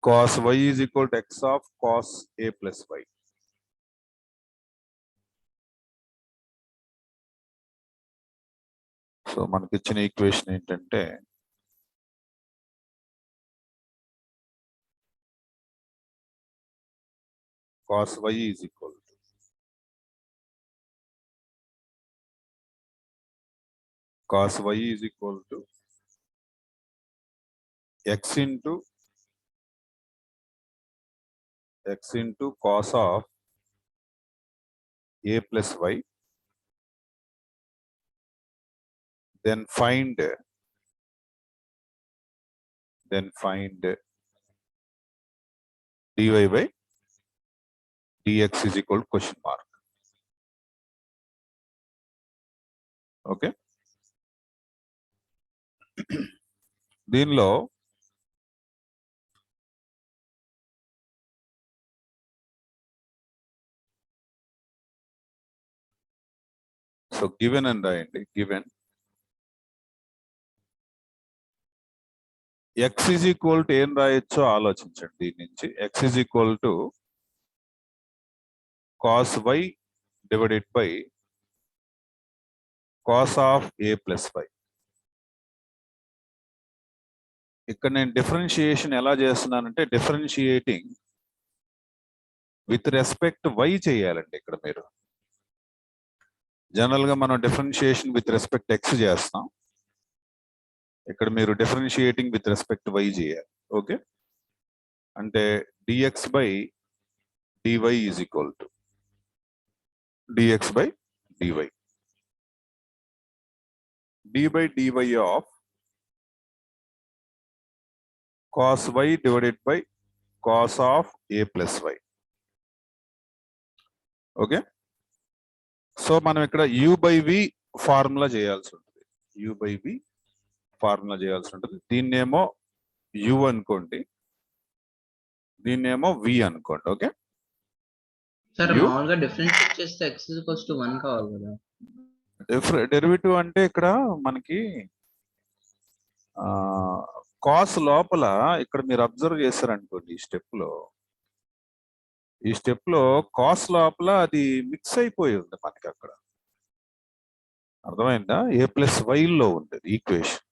cos y is equal to x of cos a plus y. So మనకి ఇచ్చిన equation ఏంటంటే cos y is equal to x into cos of a plus y, then find dy by dx is equal to question mark. Okay, దీనిలో so given అని రాయండి. Given x is equal to ఏం రాయొచ్చో ఆలోచించండి. దీని నుంచి x is equal to cos y divided by cos of a plus y. ఇక్కడ నేను differentiation ఎలా చేస్తున్నానంటే డిఫరెన్షియేటింగ్ విత్ రెస్పెక్ట్ y చేయాలండి. ఇక్కడ మీరు జనరల్ గా మనం డిఫరెన్షియేషన్ విత్ రెస్పెక్ట్ x చేస్తాం, ఇక్కడ మీరు డిఫరెన్షియేటింగ్ విత్ రెస్పెక్ట్ y చేయాలి. ఓకే, అంటే dx by dy is equal to dx by dy, d by dy of cos y divided by cos of a plus y. Okay, so మనం ఇక్కడ u by v formula చేయాల్సి ఉంటుంది. u by v formula చేయాల్సి ఉంటుంది. దీన్నేమో u అనుకోండి, దీన్నేమో v అనుకోండి. Okay, sir మామూలుగా differentiate చేస్తే x = 1 కావాలి కదా. డెరివేటివ్ అంటే ఇక్కడ మనకి కాస్ లోపల ఇక్కడ మీరు అబ్జర్వ్ చేశారనుకోండి, ఈ స్టెప్ లో కాస్ లోపల అది మిక్స్ అయిపోయి ఉంది మనకి. అక్కడ అర్థమైందా? a ప్లస్ y లో ఉంది ఈక్వేషన్.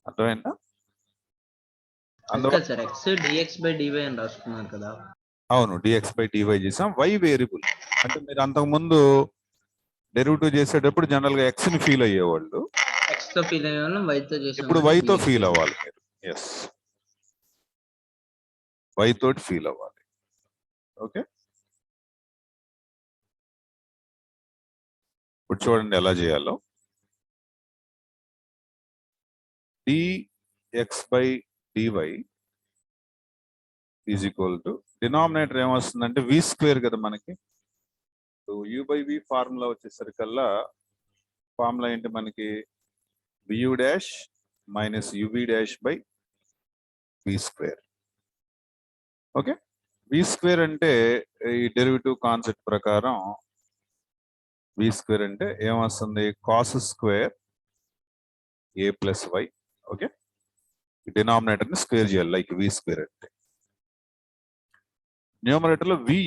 అర్థమైందా? Sir x dx by dy అని రాసుకున్నారు కదా. అవును, dx by dy చేసాం. y వేరియబుల్ అంటే మీరు అంతకు ముందు డెరివేటివ్ చేసేటప్పుడు జనరల్ గా x ని ఫీల్ అయ్యేవాళ్ళు, x తో ఫీల్ అయ్యేవాళ్ళం, y తో చేసాం. ఇప్పుడు y తో ఫీల్ అవ్వాలి మీరు. ఎస్, y తోటి ఫీల్ అవ్వాలి. ఓకే, ఇప్పుడు చూడండి ఎలా చేయాలో. dx by dy is equal to denominator ఏమొస్తుందంటే v స్క్వేర్ కదా మనకి. u by v ఫార్ములా వచ్చేసరికల్లా ఫార్ములా ఏంటి మనకి? vu dash minus uv dash by v square. Okay, v square అంటే ఈ డెరివేటివ్ కాన్సెప్ట్ ప్రకారం v స్క్వేర్ అంటే ఏమొస్తుంది? Cos square a plus y. Okay, denominator ని స్క్వేర్ చేయాలి, లైక్ v స్క్వేర్ అంటే. న్యూమరేటర్ లో vu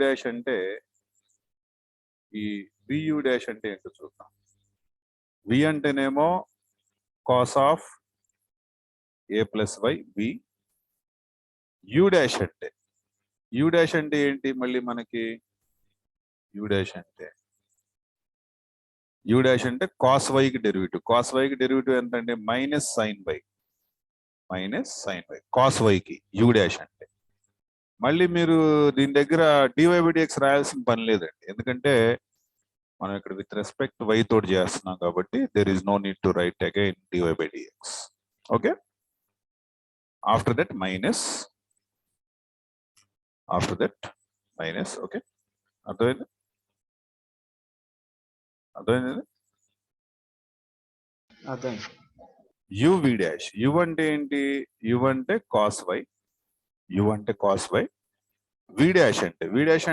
dash అంటే ఈ vu dash అంటే ఏంటో చూద్దాం. v అంటేనేమో cos of a plus y v. u dash అంటే ఏంటి మళ్ళీ మనకి? u dash అంటే కాస్ y కి డెరివేటివ్. కాస్ y కి డెరివేటివ్ ఎంత అంటే minus sine y. Cos y కి u dash అంటే. మళ్ళీ మీరు దీని దగ్గర dy by dx రాయాల్సిన పని లేదండి, ఎందుకంటే మనం ఇక్కడ విత్ రెస్పెక్ట్ y తోటి చేస్తున్నాం కాబట్టి there is no need to write again dy by dx. Okay, after that minus. Okay, అర్థమైంది? uv dash. u అంటే ఏంటి? u అంటే కాస్ y. v dash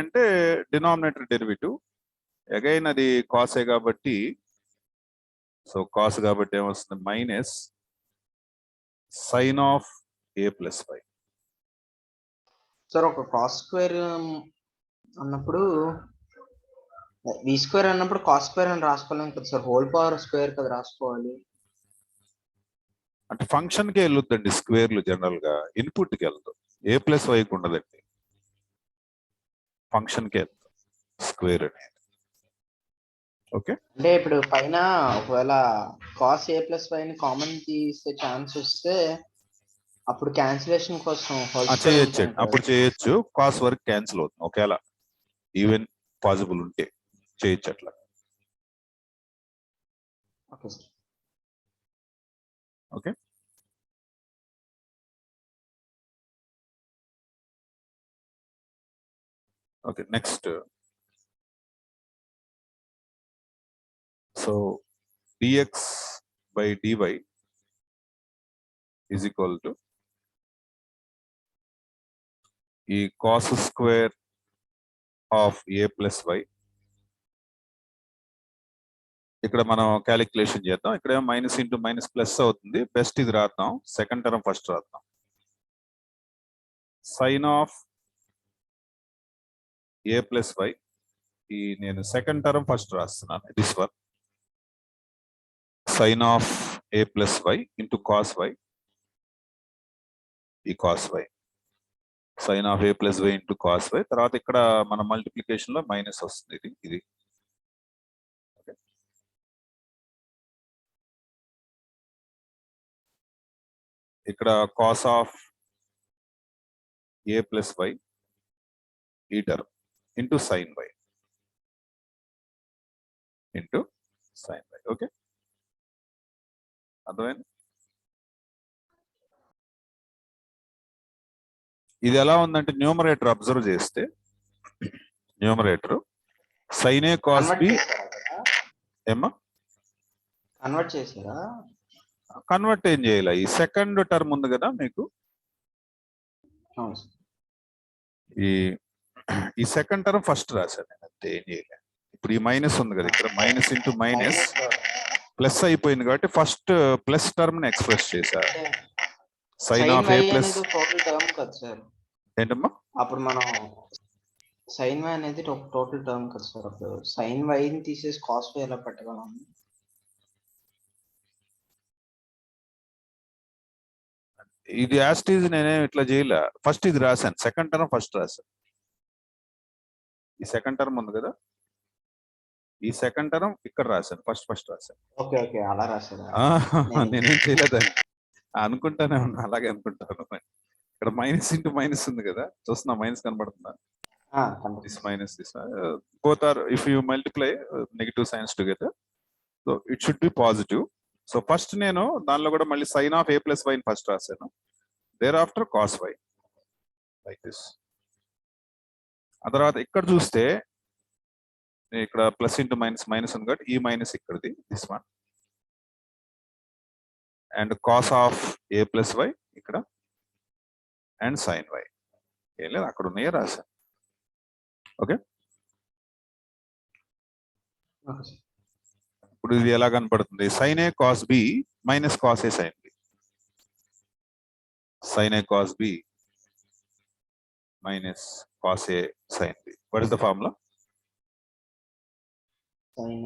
అంటే డినామినేటర్ డెరివేటివ్. అగైన్ అది కాసే కాబట్టి, సో కాస్ కాబట్టి ఏమొస్తుంది? Minus sine of A plus y. Sir ఒక కాస్ స్క్వేర్ అన్నప్పుడు వి స్క్వేర్ అన్నప్పుడు కాస్ స్క్వేర్ అని రాసుకోలేం కదా సార్, హోల్ పవర్ స్క్వేర్ కదా రాసుకోవాలి. అంటే ఫంక్షన్ కి వెళ్ళొద్దండి స్క్వేర్లు, జనరల్ గా ఇన్పుట్ కి వెళ్తాం. ఏ ప్లస్ వైకి ఉండదండి, ఫంక్షన్ కి వెళ్తాం స్క్వేర్ అనేది. ఓకే, అంటే ఇప్పుడు పైన ఒకవేళ కాస్ ఏ ప్లస్ వై ని కామన్ తీసే ఛాన్స్ వస్తే అప్పుడు క్యాన్సిలేషన్ కోసం హోల్ స్క్వేర్ చేయొచ్చు, ఉంటుంది కదా. అప్పుడు చేయొచ్చు. కాస్ వరకు క్యాన్సిల్ అవుతుంది, ఒకవేళ ఈవెన్ పాసిబుల్ ఉంటే చేయొచ్చు అట్లా. Okay sir. Okay, okay next. So dx by dy is equal to ఈ cos square of a plus y. ఇక్కడ మనం క్యాలిక్యులేషన్ చేద్దాం. ఇక్కడ మైనస్ ఇంటూ మైనస్ ప్లస్ అవుతుంది. బెస్ట్ ఇది రాద్దాం, సెకండ్ టర్మ్ ఫస్ట్ రాద్దాం. Sin of A plus y, ఈ నేను సెకండ్ టర్మ్ ఫస్ట్ రాస్తున్నాను, this one. Sin of A plus y into cos y, ఈ cos y. Sin of A plus y into cos y. తర్వాత ఇక్కడ మన multiplication లో minus వస్తుంది, ఇది. ఇక్కడ cos of A plus y ఈ term into sin y, into sin why. Okay, అర్థమైంది? ఇది ఎలా ఉందంటే న్యూమరేటర్ అబ్జర్వ్ చేస్తే, numerator sign a cos B. ఏమ్మా కన్వర్ట్ చేసారా? కన్వర్ట్ ఏం చేయాలి, ఈ సెకండ్ టర్మ్ ఉంది కదా మీకు, అవును సార్. ఈ సెకండ్ టర్మ్ ఫస్ట్ రాశాను నేను, అంతే, ఏం చేయలే. ఇప్పుడు ఈ మైనస్ ఉంది కదా, ఇక్కడ మైనస్ ఇంటూ మైనస్ ప్లస్ అయిపోయింది కాబట్టి ఫస్ట్ ప్లస్ టర్మ్ ని ఎక్స్ప్రెస్ చేశారు. Sine of A plus total term కదా సార్. ఏంటమ్మా? అప్పుడు మనం సైన్ వై అనేది టోటల్ టర్మ్ కదా సార్. అప్పుడు సైన్ వై ని తీసేసి కాస్ వై ఎలా పెట్టగలం? ఇది యాస్టీజ్ నేనే ఇట్లా చేయలే, ఫస్ట్ ఇది రాశాను, సెకండ్ టర్మ్ ఫస్ట్ రాశాను. ఈ సెకండ్ టర్మ్ ఉంది కదా, ఈ సెకండ్ టర్మ్ ఇక్కడ రాశాను, ఫస్ట్ రాశాను. ఓకే ఓకే, అలా రాశారా? నేనేం చేయలేదని అనుకుంటానే ఉన్నా, అలాగే అనుకుంటాను. ఇక్కడ మైనస్ ఇంటూ మైనస్ ఉంది కదా, చూస్తున్నా, మైనస్ కనబడుతుందా? This minus this, both are, if you multiply negative signs together, so it should be positive. So first నేను దానిలో కూడా మళ్ళీ sin of A plus y first రాశాను, thereafter cos y, like this. ఆ తర్వాత ఇక్కడ చూస్తే ఇక్కడ ప్లస్ ఇంటూ మైనస్ మైనస్ ఉంది కాబట్టి ఈ మైనస్ ఇక్కడది, this one. And cos of A plus y ఇక్కడ, అండ్ సైన్ వై. ఏం లేదు, అక్కడ ఉన్నాయే రాశాను. ఓకే, ఇప్పుడు ఇది ఎలా కనపడుతుంది? Sine a cos b minus cos a sine b. Sine a cos b minus cos a sine b. What is the formula? Sine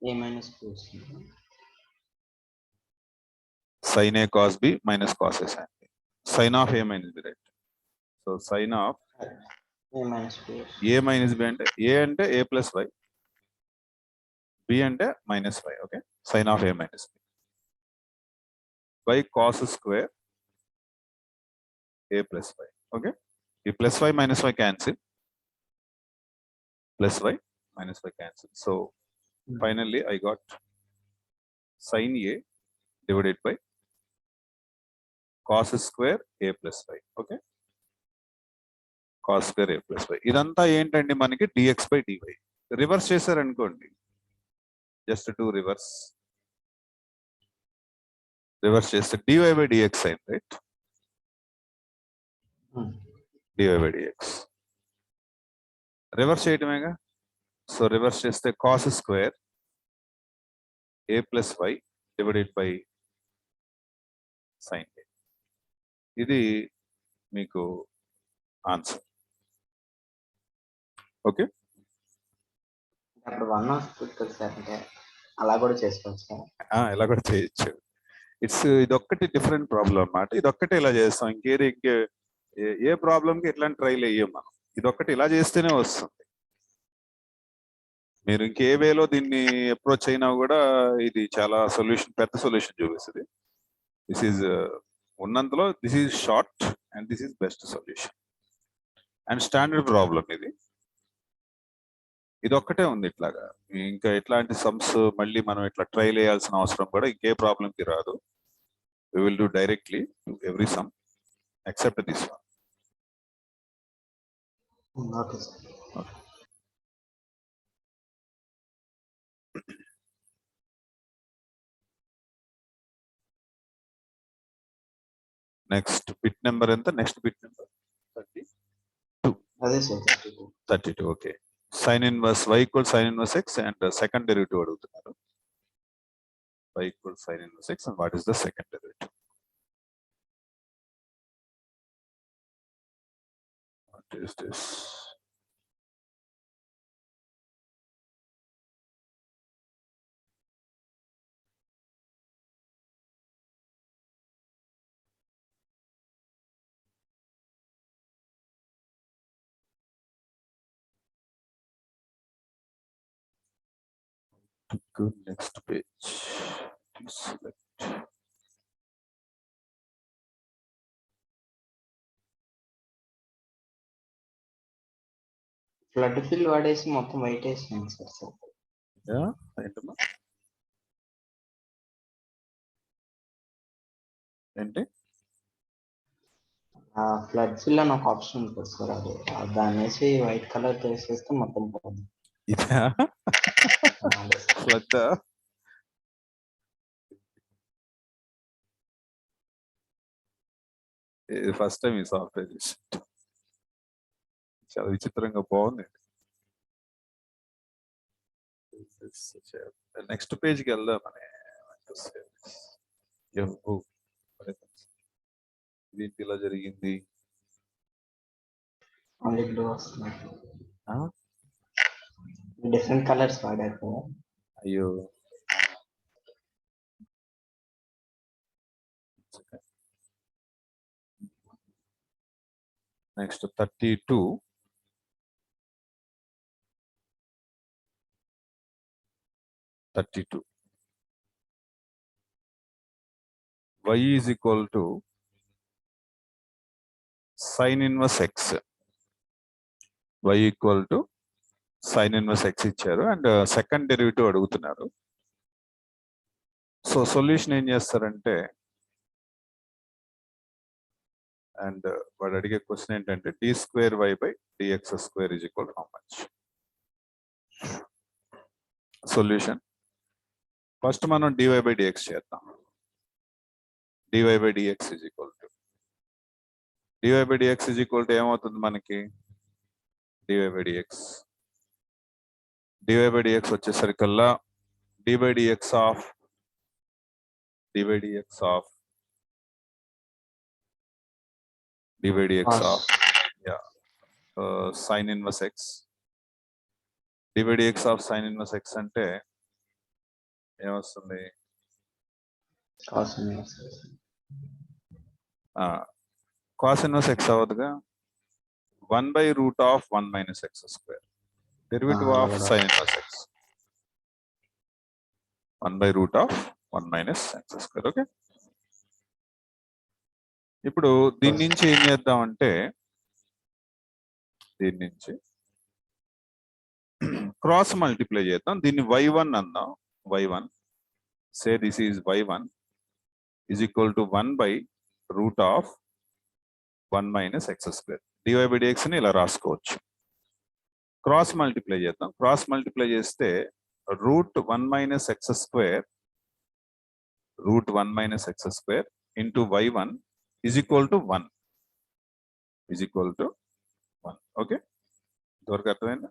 a minus b. Sine a cos b minus cos a sine b. Sine of a minus b, right? So sine of a minus b అంటే, a అంటే a plus y, b అంటే minus y. Okay, sine of a minus b by cos square A plus y. Okay, ఈ plus y minus y cancel, plus y minus y cancel. So finally I got sin A divided by cos square A plus y. Okay, cos square A plus y. ఇదంతా ఏంటండి మనకి dx by dy. Reverse చేశారనుకోండి, just to reverse చేస్తే dy by dx అయింది, right? dy by dx reverse చేయటమేగా. So reverse చేస్తే cos square A plus y divided by sin A. ఇది మీకు ఆన్సర్. ఓకే, అప్పుడు 1 వస్తుంది కదా సార్, అంటే అలా కూడా చేసుకోవచ్చు సార్. ఇలా కూడా చేయొచ్చు. ఇదొక్కటి డిఫరెంట్ ప్రాబ్లం అన్నమాట. ఇదొక్కటి ఇలా చేస్తాం, ఇంకే ఏ ప్రాబ్లంకి ఇట్లాంటి ట్రైల్ వేయం మనం. ఇదొక్కటి ఇలా చేస్తేనే వస్తుంది. మీరు ఇంకే వేలో దీన్ని అప్రోచ్ అయినా కూడా ఇది చాలా పెద్ద సొల్యూషన్ చూపిస్తుంది. దిస్ ఈజ్ ఉన్నంతలో this is short and this is best solution and standard problem. ఇది ఒక్కటే ఉంది ఇట్లాగా. ఇంకా ఇట్లాంటి సమ్స్ మళ్ళీ మనం ఇట్లా ట్రైల్ వేయాల్సిన అవసరం కూడా ఇంకే ప్రాబ్లంకి రాదు. we will do directly to every sum except this one. Okay sir. Next bit number ఎంత? Next bit number 32. అదే sir 32. Okay. sin inverse y equals sin inverse x and second derivative అడుగుతున్నారు. y equals sin inverse x and what is the second derivative? What is this? Good, next page. Select. Flood fill వాడేసి మొత్తం white వేసినాను sir. ఏంటమ్మా ఏంటి? Flood fill అని ఒక option ఉంటుంది sir, అది దాన్ని వేసి వైట్ కలర్ వేసేస్తే మొత్తం పోతుంది. ఇదా ఫ్లడ్? ఫస్ట్ టైం ఈ సాఫ్ట్వేర్ చాలా విచిత్రంగా బాగుంది. నెక్స్ట్ పేజ్కి వెళ్దాం. ఇదేంటి ఇలా జరిగింది? డిఫరెంట్ కలర్స్ వాడారు. అయ్యో, next 32. y is equal to sin inverse x. y equal to sin inverse x ఇచ్చారు అండ్ సెకండ్ డెరివేటివ్ అడుగుతున్నారు. సో సొల్యూషన్ ఏం చేస్తారంటే, అండ్ వాడు అడిగే క్వశ్చన్ ఏంటంటే d²y/dx² is equal to how much? Solution first మనం dy/dx చేద్దాం. dy/dx is equal to ఏమవుతుంది మనకి? dy/dx వచ్చేసరికల్లా ddx of sin inverse x. ddx of sin inverse x అంటే ఏమొస్తుంది? cos inverse x అవ్వదుగా. 1/√1 minus x². Derivative of sin inverse x 1/√1 minus x². Okay, ఇప్పుడు దీని నుంచి ఏం చేద్దామంటే, దీని నుంచి క్రాస్ మల్టిప్లై చేద్దాం. దీన్ని y1 అందాం. y1 say this is y1 is equal to 1/√1 minus x². dy/dx ని ఇలా రాసుకోవచ్చు. క్రాస్ మల్టిప్లై చేద్దాం. క్రాస్ మల్టిప్లై చేస్తే √1 minus x² into y1 is equal to 1. Okay, ఇంతవరకు అర్థమైందా?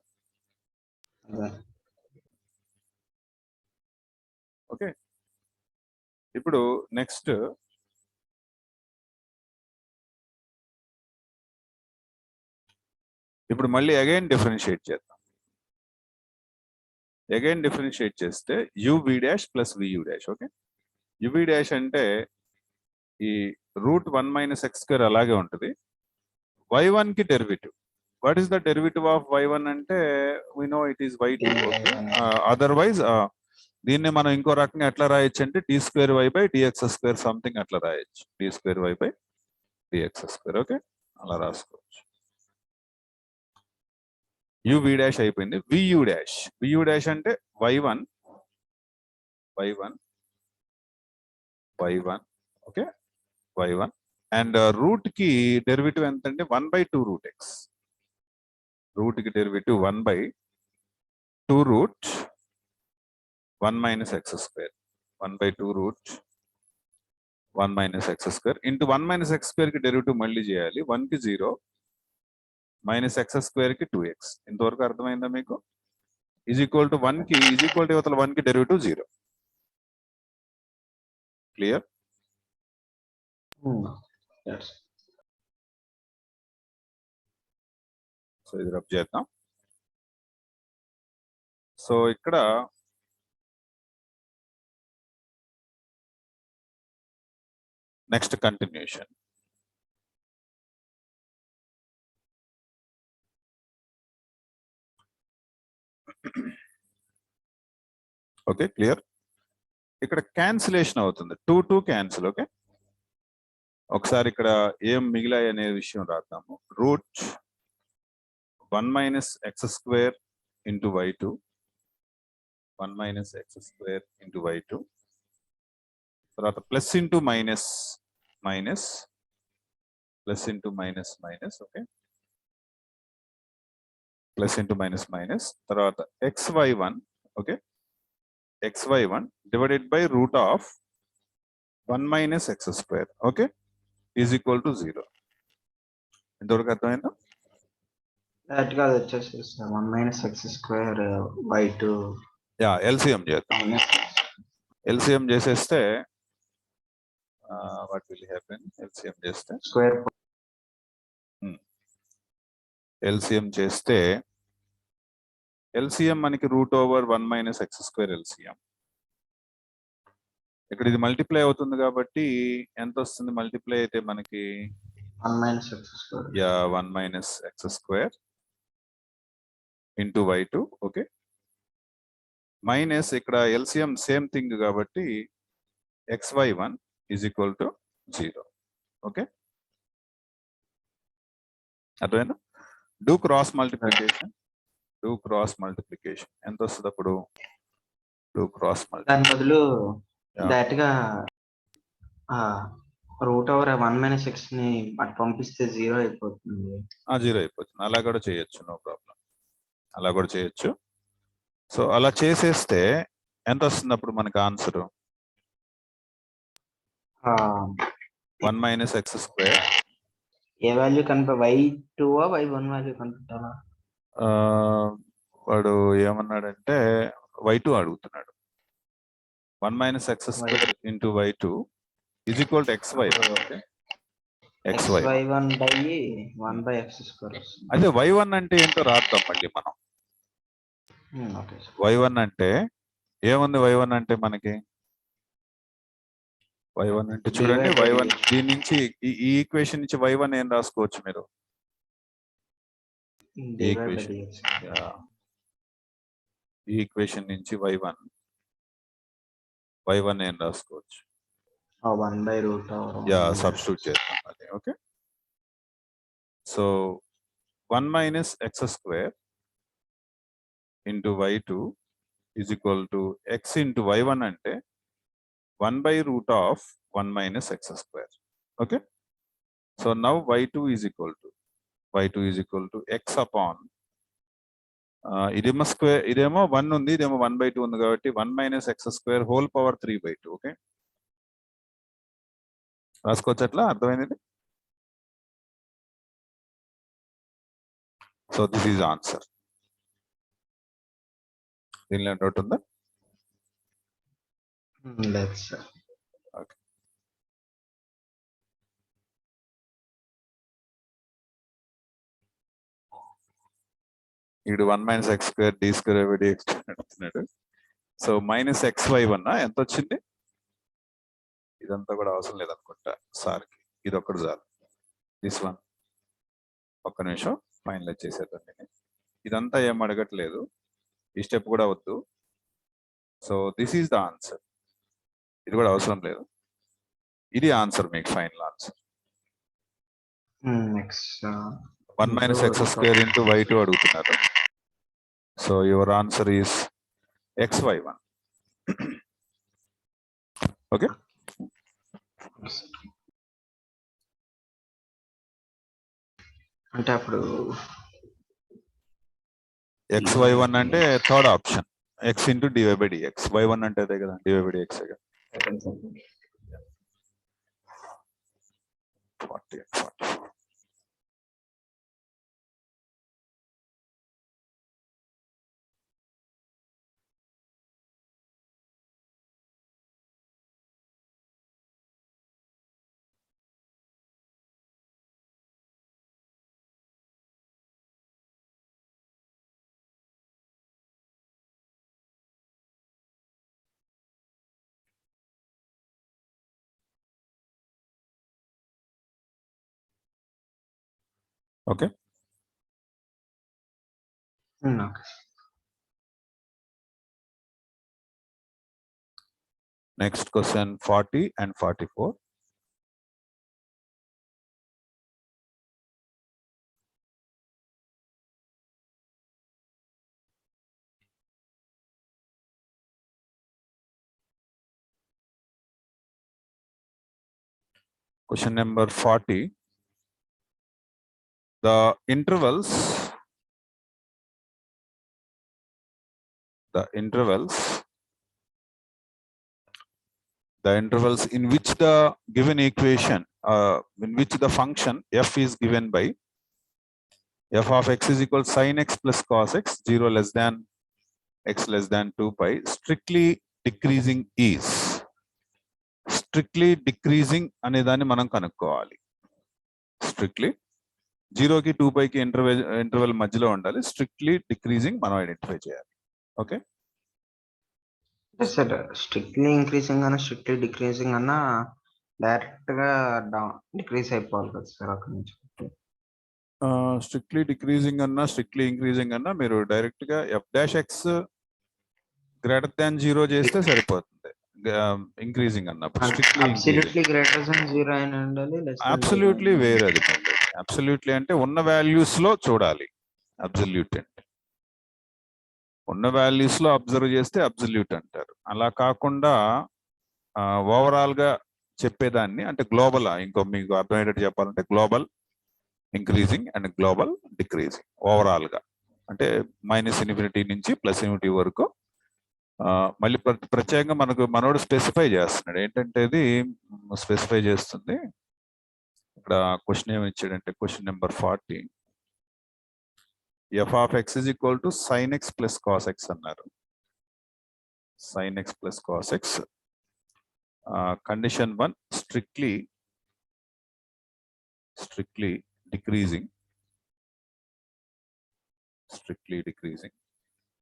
ఓకే, ఇప్పుడు నెక్స్ట్ ఇప్పుడు మళ్ళీ అగైన్ డిఫరెన్షియేట్ చేద్దాం. అగైన్ డిఫరెన్షియేట్ చేస్తే uv dash plus vu dash. Okay, uv dash అంటే ఈ రూట్ 1 మైనస్ ఎక్స్ స్క్వేర్ అలాగే ఉంటుంది. y1 కి డెరివేటివ్. What is the derivative of y1 అంటే we know it is y2. Okay, otherwise దీన్ని మనం ఇంకో రకంగా ఎట్లా రాయొచ్చు అంటే d square y by dx square something అట్లా రాయొచ్చు. D square y by dx square. Okay, అలా రాసుకోవచ్చు. uv డాష్ అయిపోయింది. vu డాష్ అంటే y1 okay, y1 and root కి డెరివేటివ్ ఎంత అంటే 1/2 రూట్ ఎక్స్. రూట్ కి derivative 1/2 root 1 minus x square. 1/2 root 1 minus x square into 1 minus x square కి derivative మళ్ళీ చేయాలి. 1 కి 0 మైనస్ ఎక్స్ స్క్వేర్ కి 2x. ఇంతవరకు అర్థమైందా మీకు? ఈజ్ ఈక్వల్ టు 1 కి ఈజ్ ఈక్వల్ టు ఇవతల 1 కి డెరివేటివ్ 0. క్లియర్? Yes. సో ఇది రబ్ చేద్దాం. సో ఇక్కడ నెక్స్ట్ కంటిన్యూషన్. Okay, clear? ఇక్కడ క్యాన్సిలేషన్ అవుతుంది. 2 క్యాన్సిల్. ఓకే, ఒకసారి ఇక్కడ ఏం మిగిలాయి అనే విషయం రాద్దాము. Root 1 minus x square into y2, 1 minus x square into y2, తర్వాత plus into minus minus, plus into minus minus. Okay, plus into minus minus, తర్వాత xy1. Okay, xy1 divided by root of 1 minus x square. Okay, is equal to 0. ఎంతవరకు అర్థమైందా? That గా వచ్చేసి 1 minus x square y2 yeah, LCM చేద్దాం. LCM చేసేస్తే what will happen? LCM చేస్తే square LCM చేస్తే LCM మనకి route over 1 minus x square LCM. ఇక్కడ ఇది మల్టిప్లై అవుతుంది కాబట్టి ఎంత వస్తుంది? మల్టిప్లై అయితే మనకి 1 minus x square. Yeah 1 minus x square into y2. Okay, minus ఇక్కడ ఎల్సిఎం సేమ్ థింగ్ కాబట్టి xy1 is equal to 0. Okay, అర్థమైందా? Do cross multiplication. ఎంత వస్తుంది అప్పుడు? డూ క్రాస్ దాని బదులు Yeah. డైరెక్ట్ గా రూట్ ఓవర్ 1 మైనస్ ఎక్స్ ని అటు పంపిస్తే 0 అయిపోతుంది. 0 అయిపోతుంది. అలా కూడా చేయొచ్చు, నో ప్రాబ్లం. అలా కూడా చేయొచ్చు. సో అలా చేసేస్తే ఎంత వస్తుంది అప్పుడు మనకి ఆన్సర్? 1 minus x square. ఏ వాల్యూ y2 y1 వాల్యూ కనిపెట్టాలా? వాడు ఏమన్నాడంటే y2 అడుగుతున్నాడు. 1 minus x square into y2 is equal to xy. Okay, xy1 by 1 by x square. అదే y1 అంటే ఏంటో రాద్దాం మళ్ళీ మనం. ఓకే, y1 అంటే ఏముంది? y1 అంటే మనకి y1 అంటే చూడండి, y1 దీని నుంచి ఈ ఈక్వేషన్ నుంచి y1 ఏం రాసుకోవచ్చు మీరు? ఈ ఈక్వేషన్ నుంచి y1 ఏం రాసుకోవచ్చు? 1 by root over. Yeah, substitute చేద్దాం అది. Okay, so 1 minus x square into y2 is equal to x into y1 అంటే 1 by root of 1 minus x square. Okay, so now y2 is equal to x upon ఇదేమో square, ఇదేమో 1 ఉంది, ఇదేమో 1/2 ఉంది కాబట్టి 1 minus x square whole power 3/2. Okay, రాసుకోవచ్చు అట్లా. అర్థమైంది? So this is answer. దీనిలో డౌట్ ఉందా? లేదు సార్. ఓకే, ఇడు 1 minus x square d square by dx అడుగుతున్నాడు. సో మైనస్ x(y1) ఎంత వచ్చింది? ఇదంతా కూడా అవసరం లేదనుకుంటా సార్కి, ఇది ఒక్కటి చాలు. దిస్ వన్ ఒక్క నిమిషం ఫైనలైజ్ చేసేద్దాం. ఇదంతా ఏం అడగట్లేదు, ఈ స్టెప్ కూడా వద్దు. So this is the answer. ఇది కూడా అవసరం లేదు, ఇది ఆన్సర్, మీకు final answer. Next 1 minus x square into y2 అడుగుతున్నారు. So your answer is xy1. Okay, అంటే అప్పుడు xy1 అంటే third option, x into dy by dx. y1 అంటే అదే కదా, dy by dx. 40 and 44. Okay, next question 40 and 44. Question number 40. The intervals in which the given equation, in which the function f is given by f of x is equal sin x plus cos x 0 less than x less than 2 pi strictly decreasing is. Strictly decreasing అనే దాన్ని మనం కనుక్కోవాలి. Strictly 0 కి 2 పైకి interval మధ్యలో ఉండాలి. Strictly decreasing మనం identify చేయాలి. ఓకే సార్, స్ట్రిక్ట్లీ ఇంక్రీజింగ్ అన్న స్ట్రిక్ట్లీ డిక్రీజింగ్ అన్న డైరెక్ట్ గా డిక్రీజ్ అయిపోవాలి కదా సార్ అక్కడ నుంచి. స్ట్రిక్ట్లీ డిక్రీజింగ్ అన్నా స్ట్రిక్ట్లీ ఇంక్రీజింగ్ అన్నా మీరు డైరెక్ట్ గా f'(x) గ్రేటర్ దాన్ 0 చేస్తే సరిపోతుంది. ఇంక్రీజింగ్ అన్నప్పుడు అబ్సల్యూట్లీ గ్రేటర్ దాన్ 0 అయినా ఉండాలి. అబ్సల్యూట్లీ వేరేది. అబ్సల్యూట్లీ అంటే ఉన్న వాల్యూస్ లో చూడాలి. అబ్సల్యూట్ అంటే ఉన్న వాల్యూస్ లో అబ్జర్వ్ చేస్తే అబ్సల్యూట్ అంటారు. అలా కాకుండా ఓవరాల్ గా చెప్పేదాన్ని అంటే గ్లోబల్, ఇంకో మీకు అర్థమయ్యేటట్టు చెప్పాలంటే global increasing and global decreasing. Overall గా అంటే -∞ నుంచి +∞ వరకు. మళ్ళీ ప్రత్యేకంగా మనోడు స్పెసిఫై చేస్తున్నాడు. ఏంటంటే ఇది స్పెసిఫై చేస్తుంది ఇక్కడ. క్వశ్చన్ ఏమి ఇచ్చాడంటే question number 40, f of x is equal to sin x plus cos x అన్నారు. sin x plus cos x. Condition 1 strictly decreasing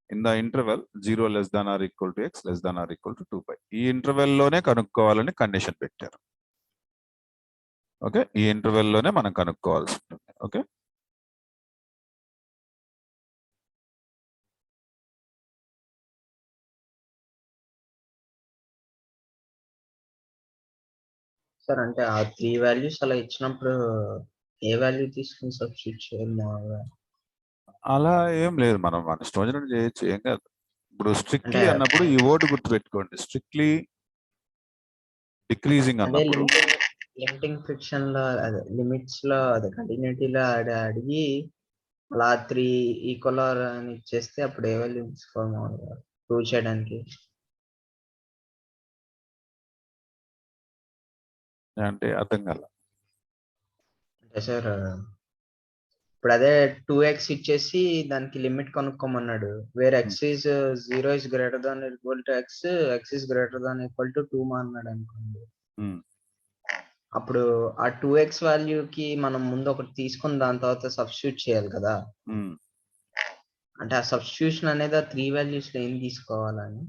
in the interval 0 less than or equal to x less than or equal to 2 pi. ఈ interval లోనే కనుక్కోవాలని condition పెట్టారు. Okay, ఈ interval లోనే మనం కనుక్కోవాల్సి ఉంటుంది. Okay, sir అంటే ఆ 3 వాల్యూస్ అలా ఇచ్చినప్పుడు ఏ వాల్యూ తీసుకుని సబ్స్టిట్యూట్ చేయాలి? అలా ఏం లేదు, మనం మన ఇష్టం చేయొచ్చు, ఏం కాదు. ఇప్పుడు స్ట్రిక్ట్లీ అన్నప్పుడు ఈ వర్డ్ గుర్తుపెట్టుకోండి. స్ట్రిక్ట్లీ డిక్రీజింగ్ అన్నప్పుడు లిమిటింగ్ ఫ్రిక్షన్ లో అదే లిమిట్స్ లో అదే కంటిన్యూటీలో అడిగి అలా 3 ఈక్వల్ అని ఇచ్చేస్తే అప్పుడు ఏ వాల్యూ ప్రూవ్ చేయడానికి అంటే అర్థం కాల. అంటే సార్ ఇప్పుడు అదే 2x ఇచ్చేసి దానికి లిమిట్ కనుక్కోమన్నాడు. Where x is 0 is greater than or equal to x is greater than or equal to 2 అన్నాడు అనుకోండి. అప్పుడు ఆ 2x వాల్యూకి మనం ముందు ఒకటి తీసుకుని దాని తర్వాత సబ్స్టిట్యూట్ చేయాలి కదా. అంటే ఆ సబ్స్టిట్యూషన్ అనేది ఆ 3 వాల్యూస్ లో ఏం తీసుకోవాలని?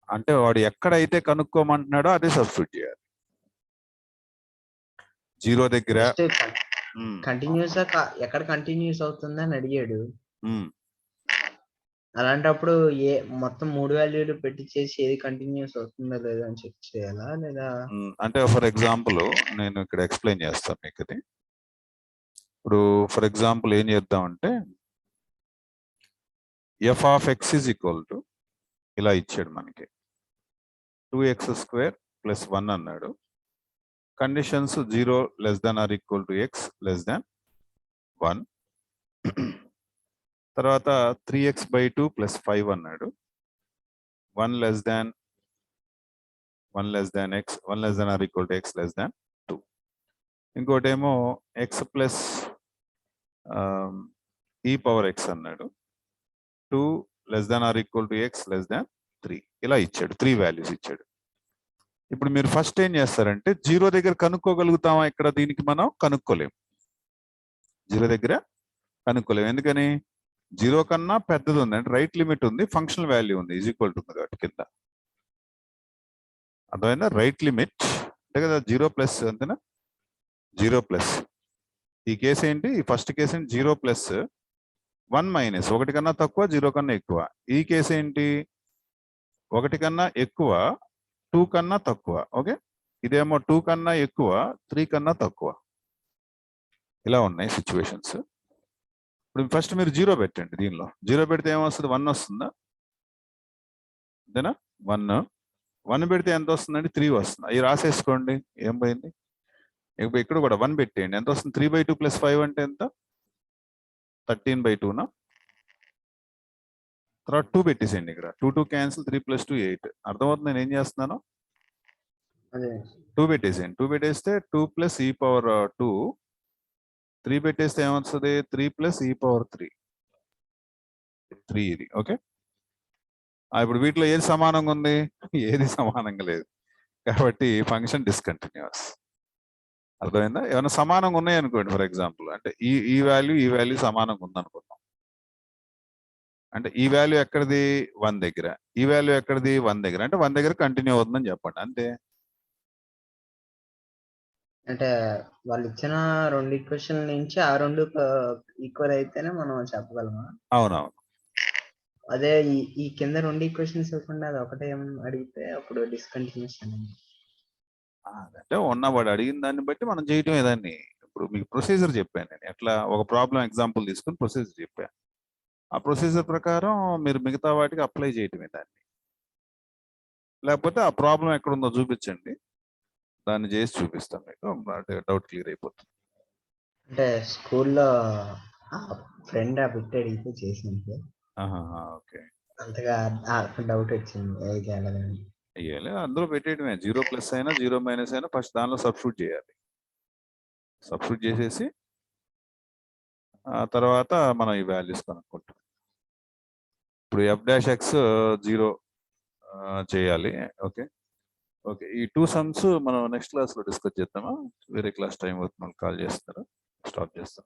అంటే వాడు ఎక్కడైతే కనుక్కోమంటున్నాడో అదే సబ్స్టిట్యూట్ చేయాలి. 0 దగ్గర జస్ట్ ఉమ్, కంటిన్యూస్ ఎక్కడ కంటిన్యూస్ అవుతుందని అడిగాడు. ఉమ్, అలాంటప్పుడు మొత్తం 3 వాల్యూలు పెట్టి చేసి ఏది కంటిన్యూస్ అవుతుందో లేదో అని చెక్ చేయాలా? లేదా అంటే ఫర్ ఎగ్జాంపుల్ నేను ఇక్కడ ఎక్స్ప్లెయిన్ చేస్తాను మీకు ఇది. ఇప్పుడు ఫర్ ఎగ్జాంపుల్ ఏం చేద్దామంటే f of x is equal to ఇలా ఇచ్చాడు మనకి 2x² + 1 అన్నాడు. Conditions 0 less than or equal to x less than 1. తర్వాత 3x/2 + 5 అన్నాడు. 1 less than x 1 less than or equal to x less than 2. ఇంకోటేమో x plus e power x అన్నాడు. 2 less than or equal to x less than 3. ఇలా ఇచ్చాడు, 3 values ఇచ్చాడు. ఇప్పుడు మీరు first ఏం చేస్తారంటే 0 దగ్గర కనుక్కోగలుగుతామా? ఇక్కడ దీనికి మనం కనుక్కోలేం. 0 దగ్గర కనుక్కోలేం. ఎందుకని? 0 కన్నా పెద్దది ఉంది, అంటే రైట్ లిమిట్ ఉంది, ఫంక్షనల్ వాల్యూ ఉంది, ఈజ్ ఈక్వల్ టు ఉంది కాబట్టి కింద. అర్థమైందా? రైట్ లిమిట్ అంటే కదా 0 ప్లస్ అంతేనా, 0 ప్లస్. ఈ కేసు ఏంటి? ఈ ఫస్ట్ కేసు ఏంటి? 0 ప్లస్ 1 మైనస్, 1 కన్నా తక్కువ 0 కన్నా ఎక్కువ. ఈ కేసు ఏంటి? 1 కన్నా ఎక్కువ 2 కన్నా తక్కువ. ఓకే, ఇదేమో 2 కన్నా ఎక్కువ 3 కన్నా తక్కువ. ఇలా ఉన్నాయి సిచ్యువేషన్స్. ఇప్పుడు ఫస్ట్ మీరు 0 పెట్టండి. దీనిలో 0 పెడితే ఏమొస్తుంది? 1 వస్తుందా? అంతేనా? 1 పెడితే ఎంత వస్తుందండి? 3 వస్తుంది. అవి రాసేసుకోండి, ఏం పోయింది. ఇక్కడ కూడా 1 పెట్టేయండి, ఎంత వస్తుంది? 3/2 + 5 అంటే ఎంత? 13/2నా? తర్వాత 2 పెట్టేసేయండి. ఇక్కడ 2 క్యాన్సిల్, 3 + 2 8. అర్థమవుతుంది నేను ఏం చేస్తున్నాను? అదే 2 పెట్టేసేయండి. 2 పెట్టేస్తే 2 + e పవర్ 2. 3 పెట్టేస్తే ఏమొస్తుంది? 3 + e పవర్ 3. 3 ఇది. ఓకే, ఇప్పుడు వీటిలో ఏది సమానంగా ఉంది? ఏది సమానంగా లేదు, కాబట్టి ఫంక్షన్ డిస్కంటిన్యూస్. అర్థమైందా? ఏమైనా సమానంగా ఉన్నాయి అనుకోండి, ఫర్ ఎగ్జాంపుల్ అంటే ఈ వాల్యూ సమానంగా ఉందనుకుందాం. అంటే ఈ వాల్యూ ఎక్కడిది? 1 దగ్గర. ఈ వాల్యూ ఎక్కడిది? 1 దగ్గర. అంటే 1 దగ్గర కంటిన్యూ అవుతుందని చెప్పండి, అంతే. అంటే వాళ్ళు ఇచ్చిన 2 ఈక్వేషన్ నుంచి ఆ 2 ఈక్వల్ అయితేనే మనం చెప్పగలమా? అవునవును. అదే ఈ కింద 2 ఈక్వేషన్స్ ఇవ్వకుండా అది ఒకటే అడిగితే అప్పుడు డిస్కంటిన్యూస్ అనేది. అంటే వాడు అడిగిన దాన్ని బట్టి మనం చేయటమే దాన్ని. ఇప్పుడు మీకు ప్రొసీజర్ చెప్పాను నేను, ఎట్లా ఒక ప్రాబ్లం ఎగ్జాంపుల్ తీసుకుని ప్రొసీజర్ చెప్పాను. ఆ ప్రొసీజర్ ప్రకారం మీరు మిగతా వాటికి అప్లై చేయటమే దాన్ని. లేకపోతే ఆ ప్రాబ్లం ఎక్కడుందో చూపించండి, దాన్ని చేసి చూపిస్తాం మీకు, డౌట్ క్లియర్ అయిపోతుంది. అంటే స్కూల్లో ఫ్రెండ్ ఆ బిట్ అడిగితే చేసింది. ఓకే, అంతగా డౌట్ వచ్చింది ఏది చేయాలని. అయ్యాలి అందులో పెట్టేయడమే. 0 ప్లస్ అయినా 0 మైనస్ అయినా ఫస్ట్ దానిలో సబ్స్టిట్యూట్ చేయాలి. సబ్స్టిట్యూట్ చేసేసి ఆ తర్వాత మనం ఈ వాల్యూస్ కనుక్కుంటాం. ఇప్పుడు f'(x) 0 చేయాలి. ఓకే ఓకే, ఈ 2 సమ్స్ మనం నెక్స్ట్ క్లాస్ లో డిస్కస్ చేద్దామా? వేరే క్లాస్ టైం అవుతుంది, కాల్ చేస్తారు, స్టాప్ చేస్తాం.